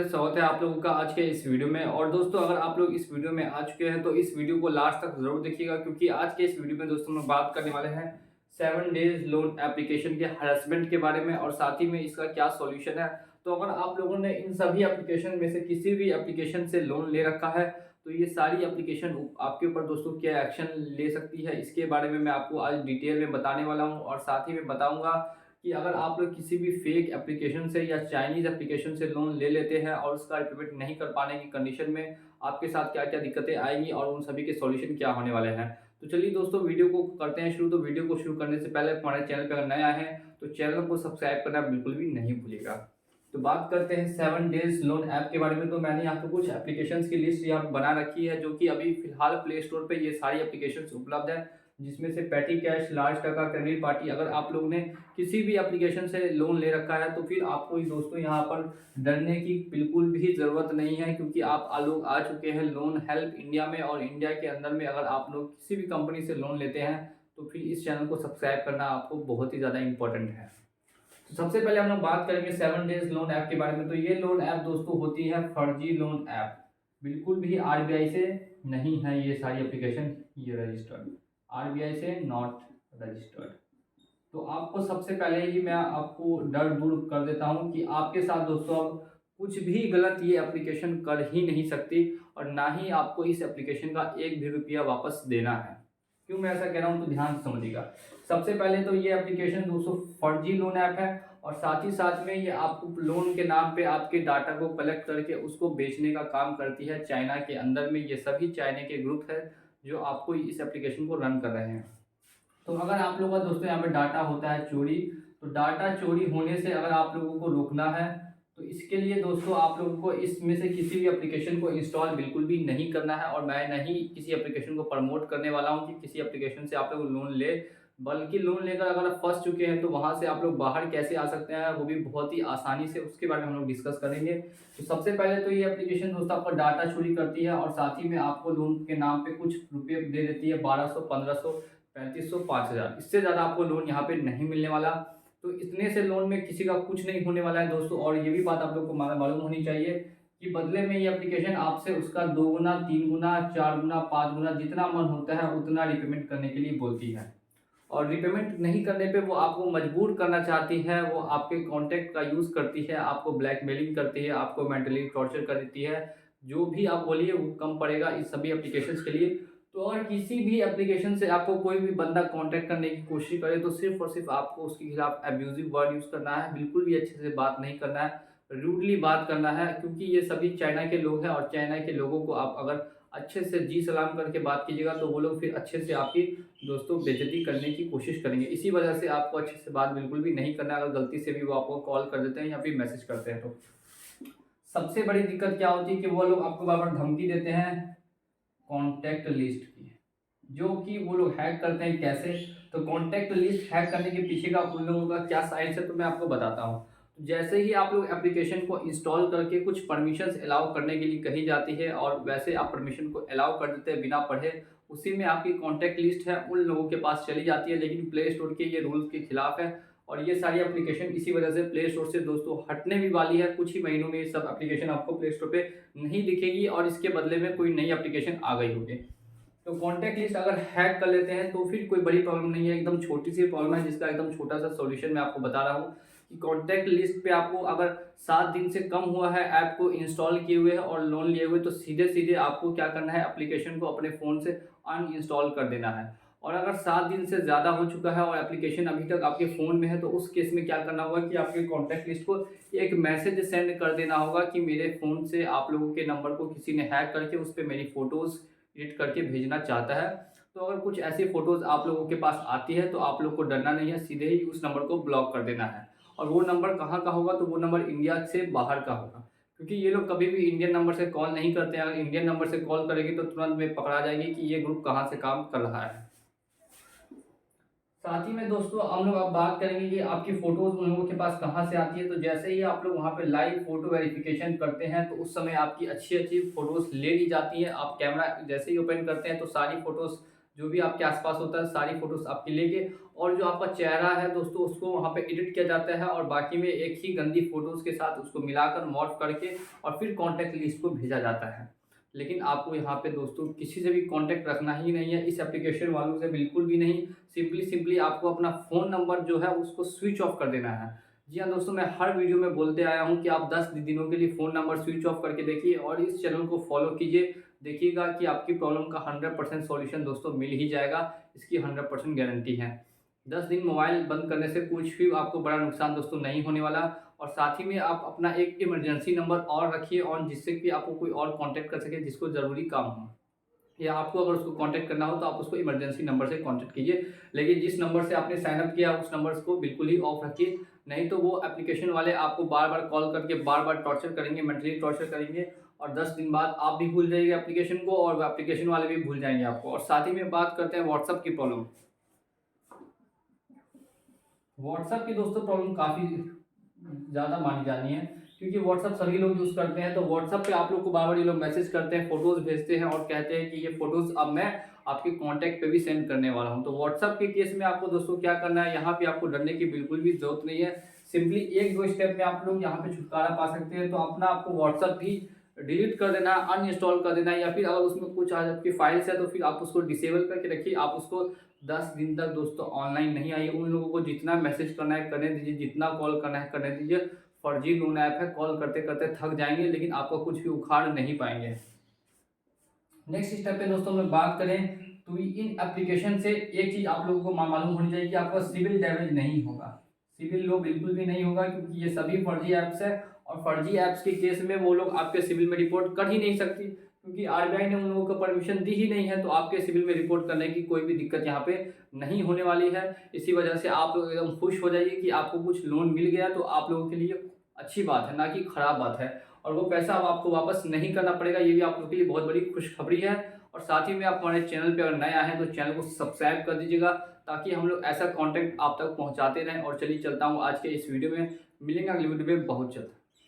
स्वागत है आप लोगों का आज के इस वीडियो में। और दोस्तों, अगर आप लोग इस वीडियो में आ चुके हैं तो इस वीडियो को लास्ट तक जरूर देखिएगा, क्योंकि आज के इस वीडियो में दोस्तों हम लोग बात करने वाले हैं 7 डेज लोन एप्लीकेशन के हरासमेंट के बारे में और साथ ही में इसका क्या सॉल्यूशन है। तो अगर आप लोगों ने इन सभी एप्लीकेशन में से किसी भी एप्लीकेशन से लोन ले रखा है तो ये सारी एप्लीकेशन आपके ऊपर दोस्तों क्या एक्शन ले सकती है, इसके बारे में मैं आपको आज डिटेल में बताने वाला हूँ। और साथ ही में बताऊंगा कि अगर आप लोग किसी भी फेक एप्लीकेशन से या चाइनीज एप्लीकेशन से लोन ले लेते हैं और उसका रिपेमेंट नहीं कर पाने की कंडीशन में आपके साथ क्या क्या दिक्कतें आएंगी और उन सभी के सॉल्यूशन क्या होने वाले हैं। तो चलिए दोस्तों, वीडियो को करते हैं शुरू। तो वीडियो को शुरू करने से पहले हमारे चैनल पर अगर नए आए हैं तो चैनल को सब्सक्राइब करना बिल्कुल भी नहीं भूलिएगा। तो बात करते हैं 7 डेज लोन ऐप के बारे में। तो मैंने यहाँ पे कुछ एप्लीकेशंस की लिस्ट यहाँ पे बना रखी है, जो कि अभी फिलहाल प्ले स्टोर पे ये सारी एप्लीकेशंस उपलब्ध है, जिसमें से पेटी कैश, लार्ज टका, क्रेडिट पार्टी। अगर आप लोगों ने किसी भी एप्लीकेशन से लोन ले रखा है तो फिर आपको ही दोस्तों यहाँ पर डरने की बिल्कुल भी ज़रूरत नहीं है, क्योंकि आप लोग आ चुके हैं लोन हेल्प इंडिया में। और इंडिया के अंदर में अगर आप लोग किसी भी कंपनी से लोन लेते हैं तो फिर इस चैनल को सब्सक्राइब करना आपको बहुत ही ज़्यादा इंपॉर्टेंट है। तो सबसे पहले हम लोग बात करेंगे 7 डेज लोन ऐप के बारे में। तो ये लोन ऐप दोस्तों होती है फर्जी लोन ऐप, बिल्कुल भी आरबीआई से नहीं है ये सारी एप्लीकेशन, ये रजिस्टर्ड आरबीआई से नॉट रजिस्टर्ड। तो आपको सबसे पहले ही मैं आपको डर दूर कर देता हूं कि आपके साथ दोस्तों अब कुछ भी गलत ये एप्लीकेशन कर ही नहीं सकती, और ना ही आपको इस एप्लीकेशन का एक भी रुपया वापस देना है। क्यों मैं ऐसा कह रहा हूं तो ध्यान से समझिएगा। सबसे पहले तो ये एप्लीकेशन दोस्तों फर्जी लोन ऐप है, और साथ ही साथ में ये आपको लोन के नाम पे आपके डाटा को कलेक्ट करके उसको बेचने का काम करती है चाइना के अंदर में। ये सभी चाइना के ग्रुप है जो आपको इस एप्लीकेशन को रन कर रहे हैं। तो अगर आप लोगों का दोस्तों यहाँ पे डाटा होता है चोरी, तो डाटा चोरी होने से अगर आप लोगों को रोकना है तो इसके लिए दोस्तों आप लोगों को इसमें से किसी भी एप्लीकेशन को इंस्टॉल बिल्कुल भी नहीं करना है। और मैं नहीं किसी एप्लीकेशन को प्रमोट करने वाला हूँ कि किसी एप्लीकेशन से आप लोग लोन ले, बल्कि लोन लेकर अगर फंस चुके हैं तो वहाँ से आप लोग बाहर कैसे आ सकते हैं वो भी बहुत ही आसानी से, उसके बारे में हम लोग डिस्कस करेंगे। तो सबसे पहले तो ये एप्लीकेशन दोस्तों आपका डाटा चोरी करती है और साथ ही में आपको लोन के नाम पे कुछ रुपये दे देती है, 1200, 1500, 3500, 5000। इससे ज़्यादा आपको लोन यहाँ पे नहीं मिलने वाला। तो इतने से लोन में किसी का कुछ नहीं होने वाला है दोस्तों। और ये भी बात आप लोग को मालूम होनी चाहिए कि बदले में ये एप्लीकेशन आपसे उसका 2 गुना, 3 गुना, 4 गुना, 5 गुना जितना मन होता है उतना रिपेमेंट करने के लिए बोलती है। और रिपेमेंट नहीं करने पे वो आपको मजबूर करना चाहती है, वो आपके कॉन्टैक्ट का यूज़ करती है, आपको ब्लैकमेलिंग करती है, आपको मेंटली टॉर्चर कर देती है। जो भी आप बोलिए वो कम पड़ेगा इस सभी एप्लीकेशंस के लिए। तो अगर किसी भी एप्लीकेशन से आपको कोई भी बंदा कांटेक्ट करने की कोशिश करे तो सिर्फ और सिर्फ आपको उसके खिलाफ एब्यूजिव वर्ड यूज़ करना है, बिल्कुल भी अच्छे से बात नहीं करना है, रूडली बात करना है, क्योंकि ये सभी चाइना के लोग हैं। और चाइना के लोगों को आप अगर अच्छे से जी सलाम करके बात कीजिएगा तो वो लोग फिर अच्छे से आपकी दोस्तों बेइज्जती करने की कोशिश करेंगे। इसी वजह से आपको अच्छे से बात बिल्कुल भी नहीं करना है, अगर गलती से भी वो आपको कॉल कर देते हैं या फिर मैसेज करते हैं तो। सबसे बड़ी दिक्कत क्या होती है कि वो लोग आपको बार बार धमकी देते हैं कॉन्टैक्ट लिस्ट की, जो कि वो लोग हैक करते हैं कैसे। तो कॉन्टैक्ट लिस्ट हैक करने के पीछे का उन लोगों का क्या साइंस है तो मैं आपको बताता हूँ। जैसे ही आप लोग एप्लीकेशन को इंस्टॉल करके कुछ परमिशंस अलाउ करने के लिए कही जाती है और वैसे आप परमिशन को अलाउ कर देते हैं बिना पढ़े, उसी में आपकी कॉन्टैक्ट लिस्ट है उन लोगों के पास चली जाती है। लेकिन प्ले स्टोर के ये रूल्स के खिलाफ है और ये सारी एप्लीकेशन इसी वजह से प्ले स्टोर से दोस्तों हटने भी वाली है। कुछ ही महीनों में ये सब एप्लीकेशन आपको प्ले स्टोर पे नहीं दिखेगी और इसके बदले में कोई नई एप्लीकेशन आ गई होगी। तो कॉन्टैक्ट लिस्ट अगर हैक कर लेते हैं तो फिर कोई बड़ी प्रॉब्लम नहीं है, एकदम छोटी सी प्रॉब्लम है जिसका एकदम छोटा सा सॉल्यूशन मैं आपको बता रहा हूँ कि कॉन्टैक्ट लिस्ट पे आपको अगर 7 दिन से कम हुआ है ऐप को इंस्टॉल किए हुए और लोन लिए हुए, तो सीधे सीधे आपको क्या करना है, एप्लीकेशन को अपने फ़ोन से अनइंस्टॉल कर देना है। और अगर 7 दिन से ज़्यादा हो चुका है और एप्लीकेशन अभी तक आपके फ़ोन में है तो उस केस में क्या करना होगा कि आपके कॉन्टैक्ट लिस्ट को एक मैसेज सेंड कर देना होगा कि मेरे फ़ोन से आप लोगों के नंबर को किसी ने हैक करके उस पर मेरी फ़ोटोज़ एडिट करके भेजना चाहता है। तो अगर कुछ ऐसी फ़ोटोज़ आप लोगों के पास आती है तो आप लोग को डरना नहीं है, सीधे ही उस नंबर को ब्लॉक कर देना है। और वो नंबर कहाँ का होगा, तो वो नंबर इंडिया से बाहर का होगा, क्योंकि ये लोग कभी भी इंडियन नंबर से कॉल नहीं करते हैं। अगर इंडियन नंबर से कॉल करेंगे तो तुरंत में पकड़ा जाएंगे कि ये ग्रुप कहाँ से काम कर रहा है। साथ ही में दोस्तों हम लोग अब बात करेंगे कि आपकी फ़ोटोज़ उन लोगों के पास कहाँ से आती है। तो जैसे ही आप लोग वहाँ पे लाइव फ़ोटो वेरिफिकेशन करते हैं तो उस समय आपकी अच्छी अच्छी फ़ोटोज़ ले ली जाती हैं। आप कैमरा जैसे ही ओपन करते हैं तो सारी फ़ोटोज़ जो भी आपके आसपास होता है सारी फ़ोटोज़ आपकी लेके, और जो आपका चेहरा है दोस्तों उसको वहाँ पे एडिट किया जाता है और बाकी में एक ही गंदी फ़ोटोज़ के साथ उसको मिलाकर मॉर्फ करके और फिर कॉन्टैक्ट लिस्ट को भेजा जाता है। लेकिन आपको यहाँ पे दोस्तों किसी से भी कॉन्टैक्ट रखना ही नहीं है, इस एप्लीकेशन वालों से बिल्कुल भी नहीं। सिंपली आपको अपना फ़ोन नंबर जो है उसको स्विच ऑफ कर देना है। जी हाँ दोस्तों, मैं हर वीडियो में बोलते आया हूँ कि आप 10 दिनों के लिए फ़ोन नंबर स्विच ऑफ करके देखिए और इस चैनल को फॉलो कीजिए। देखिएगा कि आपकी प्रॉब्लम का 100% सॉल्यूशन दोस्तों मिल ही जाएगा, इसकी 100% गारंटी है। 10 दिन मोबाइल बंद करने से कुछ भी आपको बड़ा नुकसान दोस्तों नहीं होने वाला, और साथ ही में आप अपना एक इमरजेंसी नंबर और रखिए ऑन, जिससे कि आपको कोई और कॉन्टैक्ट कर सके जिसको ज़रूरी काम हो, या आपको अगर उसको कांटेक्ट करना हो तो आप उसको इमरजेंसी नंबर से कांटेक्ट कीजिए। लेकिन जिस नंबर से आपने साइन अप किया उस नंबर को बिल्कुल ही ऑफ रखिए, नहीं तो वो एप्लीकेशन वाले आपको बार-बार कॉल करके बार-बार टॉर्चर करेंगे, मेंटली टॉर्चर करेंगे, और 10 दिन बाद आप भी भूल जाइएगा एप्लीकेशन को और वो एप्लीकेशन वाले भी भूल जाएँगे आपको। और साथ ही में बात करते हैं व्हाट्सएप की प्रॉब्लम। व्हाट्सएप की दोस्तों प्रॉब्लम काफ़ी ज़्यादा मानी जानी है, क्योंकि व्हाट्सएप सभी लोग यूज़ करते हैं। तो व्हाट्सएप पे आप लोग को बार-बार ये लोग मैसेज करते हैं, फ़ोटोज़ भेजते हैं और कहते हैं कि ये फ़ोटोज़ अब मैं आपके कॉन्टैक्ट पे भी सेंड करने वाला हूँ। तो व्हाट्सएप के केस में आपको दोस्तों क्या करना है, यहाँ पे आपको डरने की बिल्कुल भी ज़रूरत नहीं है। सिंपली 1-2 स्टेप में आप लोग यहाँ पे छुटकारा पा सकते हैं। तो अपना आपको व्हाट्सएप भी डिलीट कर देना है, अनइंस्टॉल कर देना है, या फिर अगर उसमें कुछ आज आपकी फाइल्स है तो फिर आप उसको डिसेबल करके रखिए। आप उसको 10 दिन तक दोस्तों ऑनलाइन नहीं आइए। उन लोगों को जितना मैसेज करना है करने दीजिए, जितना कॉल करना है करने दीजिए। फर्जी नून ऐप है, कॉल करते करते थक जाएंगे लेकिन आपका कुछ भी उखाड़ नहीं पाएंगे। नेक्स्ट स्टेप पे दोस्तों हम लोग बात करें तो इन एप्लीकेशन से एक चीज़ आप लोगों को मालूम होनी चाहिए कि आपका सिविल डैमेज नहीं होगा, सिविल लो बिल्कुल भी नहीं होगा, क्योंकि ये सभी फर्जी ऐप्स है। और फर्जी ऐप्स के केस में वो लोग आपके सिविल में रिपोर्ट कर ही नहीं सकती, क्योंकि आरबीआई ने उन लोगों को परमिशन दी ही नहीं है। तो आपके सिविल में रिपोर्ट करने की कोई भी दिक्कत यहाँ पे नहीं होने वाली है। इसी वजह से आप लोग एकदम खुश हो जाइए कि आपको कुछ लोन मिल गया, तो आप लोगों के लिए अच्छी बात है, ना कि खराब बात है। और वो पैसा अब आपको वापस नहीं करना पड़ेगा, ये भी आप लोगों के लिए बहुत बड़ी खुशखबरी है। और साथ ही में आप हमारे चैनल पे अगर नया है तो चैनल को सब्सक्राइब कर दीजिएगा, ताकि हम लोग ऐसा कंटेंट आप तक पहुंचाते रहें। और चलिए चलता हूं आज के इस वीडियो में, मिलेंगे अगली वीडियो में बहुत जल्द।